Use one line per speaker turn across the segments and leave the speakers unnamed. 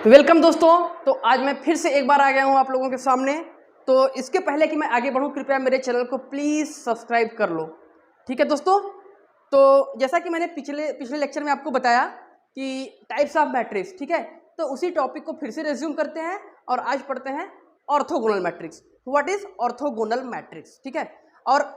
Welcome दोस्तों। तो आज मैं फिर से एक बार आ गया हूँ आप लोगों के सामने। तो इसके पहले कि मैं आगे बढ़ूँ, कृपया मेरे चैनल को प्लीज़ सब्सक्राइब कर लो, ठीक है दोस्तों। तो जैसा कि मैंने पिछले लेक्चर में आपको बताया कि टाइप्स ऑफ मैट्रिक्स, ठीक है, तो उसी टॉपिक को फिर से रिज्यूम करते हैं और आज पढ़ते हैं orthogonal matrix. What is orthogonal matrix, ठीक है। और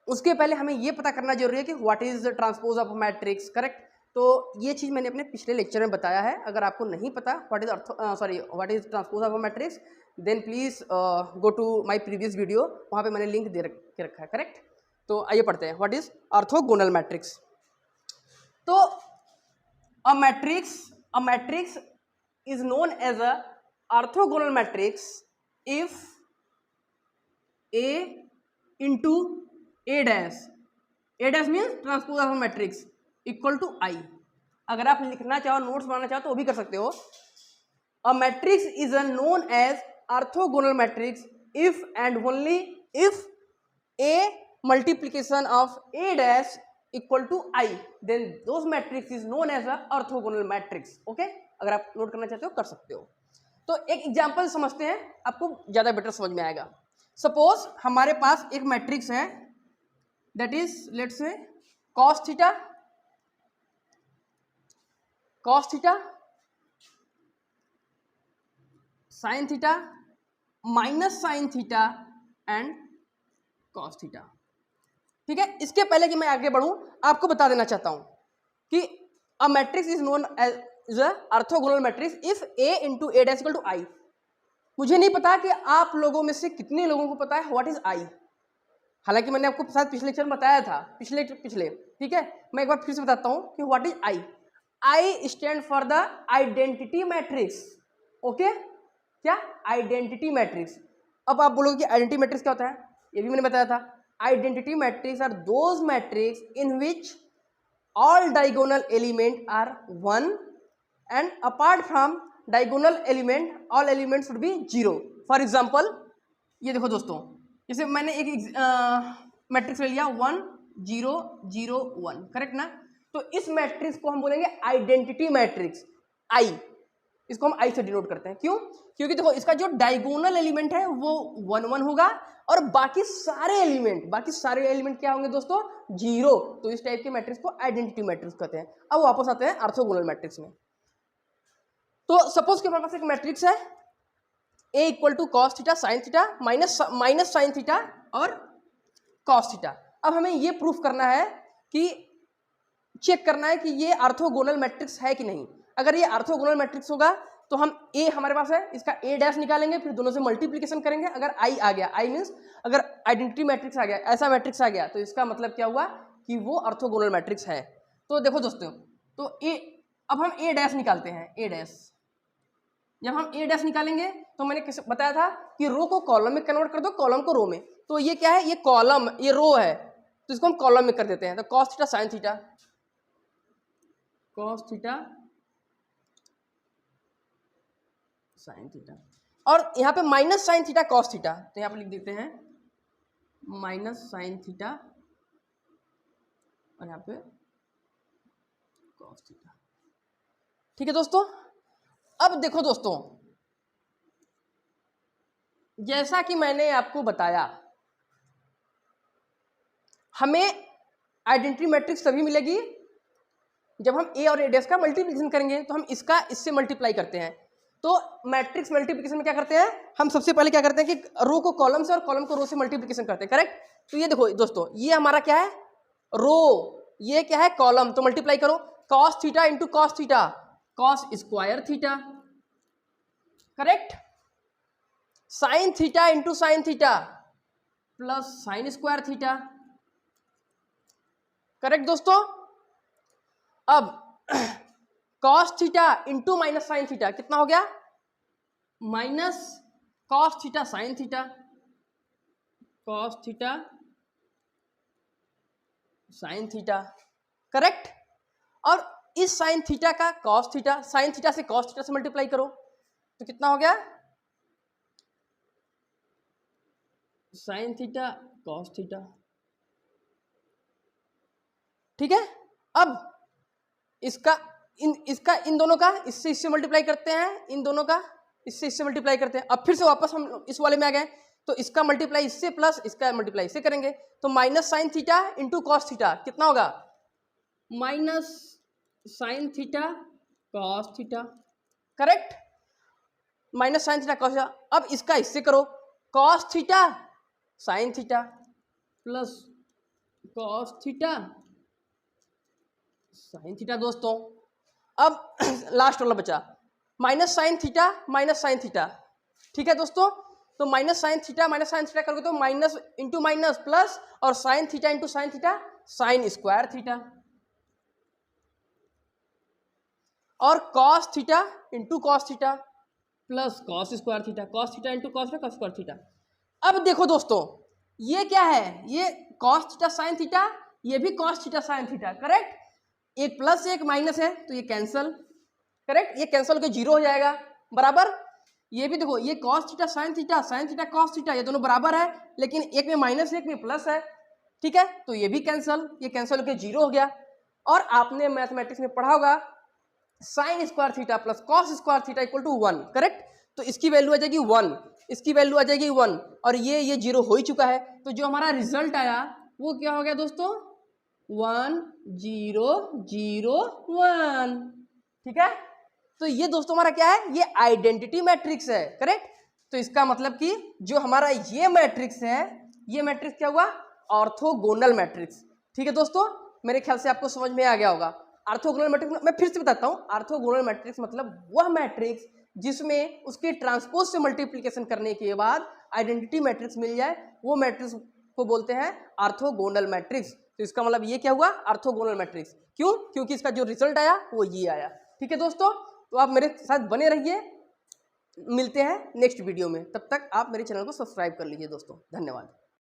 उसके पहले हमें ये पता करना जरूरी है कि what is transpose of matrix, correct. तो ये चीज़ मैंने अपने पिछले लेक्चर में बताया है। अगर आपको नहीं पता what is transpose of matrix, then please go to my previous video, वहाँ पे मैंने लिंक दे रखा है, करेक्ट। तो आइए पढ़ते हैं व्हाट इज ऑर्थोगोनल मैट्रिक्स। तो a matrix is known as a orthogonal matrix if A into A dash means transpose of matrix equal to I। अगर आप लिखना चाहो, नोट्स बनाना चाहो तो वो भी कर सकते हो। A matrix is known as orthogonal matrix if and only if A multiplication of A dash equal to I, then those matrix is known as a orthogonal matrix. Okay, अगर आप नोट करना चाहते हो कर सकते हो। तो एक एग्जाम्पल समझते हैं, आपको ज्यादा बेटर समझ में आएगा। सपोज हमारे पास एक मैट्रिक्स है, that is let's say cos theta sin theta minus sin theta and cos theta, ठीक है। इसके पहले कि मैं आगे बढ़ूं, आपको बता देना चाहता हूं कि a matrix is known as a orthogonal matrix if A into A dash equal to I। मुझे नहीं पता कि आप लोगों में से कितने लोगों को पता है व्हाट इज I। हालांकि मैंने आपको शायद पिछले लेक्चर में बताया था, पिछले, ठीक है। मैं एक बार फिर से बताता हूं कि what is I stand for the identity matrix. Okay, क्या आइडेंटिटी मैट्रिक्स। अब आप बोलोगे कि आइडेंटिटी मैट्रिक्स क्या होता है, ये भी मैंने बताया था। Identity matrix are those matrix in which all diagonal element are 1 and apart from diagonal element all elements should be 0। For example ये देखो दोस्तों, जैसे मैंने एक मैट्रिक्स ले लिया 1 0 0 1, करेक्ट ना। तो इस मैट्रिक्स को हम बोलेंगे आइडेंटिटी मैट्रिक्स I। इसको हम I से डिनोट करते हैं, क्यों? क्योंकि देखो इसका जो डायगोनल एलिमेंट है वो 1 1 होगा और बाकी सारे एलिमेंट क्या होंगे दोस्तों, 0। तो इस टाइप के मैट्रिक्स को आइडेंटिटी मैट्रिक्स कहते हैं। अब वापस आते हैं ऑर्थोगोनल मैट्रिक्स में। तो सपोज कि हमारे पास एक मैट्रिक्स है A equal to cos theta sine theta minus sine theta और कॉस थीटा। अब हमें ये प्रूफ करना है कि चेक करना है कि ये ऑर्थोगोनल मैट्रिक्स है कि नहीं। अगर ये ऑर्थोगोनल मैट्रिक्स होगा तो हम A हमारे पास है, इसका A डैश निकालेंगे, फिर दोनों से मल्टीप्लिकेशन करेंगे। अगर I आ गया, I मीन्स अगर आइडेंटिटी मैट्रिक्स आ गया, ऐसा मैट्रिक्स आ गया, तो इसका मतलब क्या हुआ कि वो ऑर्थोगोनल मैट्रिक्स है। तो देखो दोस्तों, तो अब हम A डैश निकालते हैं। A डैश, जब हम A डैश निकालेंगे तो मैंने बताया था कि रो को कॉलम में कन्वर्ट कर दो, कॉलम को रो में। तो ये क्या है, ये कॉलम, ये रो है, तो इसको हम कॉलम में कर देते हैं। तो cos theta sine theta, cos theta sine theta, और यहाँ पे minus sine theta cos theta, तो यहाँ पे लिख देते हैं माइनस साइन थीटा और यहाँ पे कॉस थीटा, ठीक है दोस्तों। अब देखो दोस्तों, जैसा कि मैंने आपको बताया, हमें आइडेंटिटी मैट्रिक्स तभी मिलेगी जब हम A और A डैश का मल्टीप्लिकेशन करेंगे। तो हम इसका इससे मल्टीप्लाई करते हैं। तो मैट्रिक्स मल्टीप्लिकेशन में क्या करते हैं, हम सबसे पहले क्या करते हैं कि रो को कॉलम से और कॉलम को रो से मल्टीप्लिकेशन करते हैं, करेक्ट। तो ये देखो दोस्तों, ये हमारा क्या है, रो, ये क्या है, कॉलम। तो मल्टीप्लाई करो, cos theta into cos theta, cos square theta, correct. Sine theta into sine theta plus sign square theta, correct दोस्तों। अब cos theta into minus sine theta कितना हो गया, minus cos theta sine theta, cos theta sine theta, correct. और इस sine theta का cos theta, sine theta से cos theta से मल्टीप्लाई करो तो कितना हो गया, साइन थीटा कॉस थीटा, ठीक है। अब इसका इन दोनों का इससे मल्टीप्लाई करते हैं, इन दोनों का इससे मल्टीप्लाई करते हैं। अब फिर से वापस हम इस वाले में आ गए, तो इसका मल्टीप्लाई इससे प्लस इसका मल्टीप्लाई इससे करेंगे, तो minus sine theta into cos theta कितना होगा, minus sine theta cos theta, correct, minus sine theta cos theta. अब इसका इससे करो, cos theta sine theta plus cos theta sine theta दोस्तों। अब लास्ट वाला बचा minus sine theta minus sine theta, ठीक है दोस्तों। तो माइनस साइन थीटा करोगे तो माइनस इंटू माइनस प्लस, और sine theta into sine theta sine square theta, और cos theta into cos theta plus cos square theta, cos theta into cos cos square theta. अब देखो दोस्तों ये क्या है, ये कॉस थीटा साइन थीटा, ये भी cos theta sine theta, correct. एक प्लस एक माइनस है तो ये कैंसल, करेक्ट, ये कैंसल होकर जीरो हो जाएगा, बराबर। ये भी देखो, ये cos theta sine theta cos theta, ये दोनों बराबर है, लेकिन एक में माइनस एक में प्लस है, ठीक है, तो ये भी कैंसल, ये कैंसल होकर जीरो हो गया। और आपने मैथमेटिक्स में पढ़ा होगा sine square theta plus cos square theta equal to 1, correct. तो इसकी वैल्यू आ जाएगी 1, इसकी वैल्यू आ जाएगी 1, और ये जीरो हो ही चुका है। तो जो हमारा रिजल्ट आया वो क्या हो गया दोस्तों, 1 0 0 1, ठीक है। तो ये दोस्तों हमारा क्या है, ये आइडेंटिटी मैट्रिक्स है, करेक्ट। तो इसका मतलब कि जो हमारा ये मैट्रिक्स है, ये मैट्रिक्स क्या हुआ, ऑर्थोगोनल मैट्रिक्स, ठीक है दोस्तों। मेरे ख्याल से आपको समझ में आ गया होगा। ऑर्थोगोनल मैट्रिक्स मैं फिर से बताता हूँ, ऑर्थोगोनल मैट्रिक्स मतलब वह मैट्रिक्स जिसमें उसके ट्रांसपोज से मल्टीप्लिकेशन करने के बाद आइडेंटिटी मैट्रिक्स मिल जाए, वो मैट्रिक्स को बोलते हैं ऑर्थोगोनल मैट्रिक्स। तो इसका मतलब ये क्या हुआ, ऑर्थोगोनल मैट्रिक्स। क्यों, क्योंकि इसका जो रिजल्ट आया वो ये आया, ठीक है दोस्तों। तो आप मेरे साथ बने रहिए, मिलते हैं नेक्स्ट वीडियो में, तब तक आप मेरे चैनल को सब्सक्राइब कर लीजिए दोस्तों, धन्यवाद।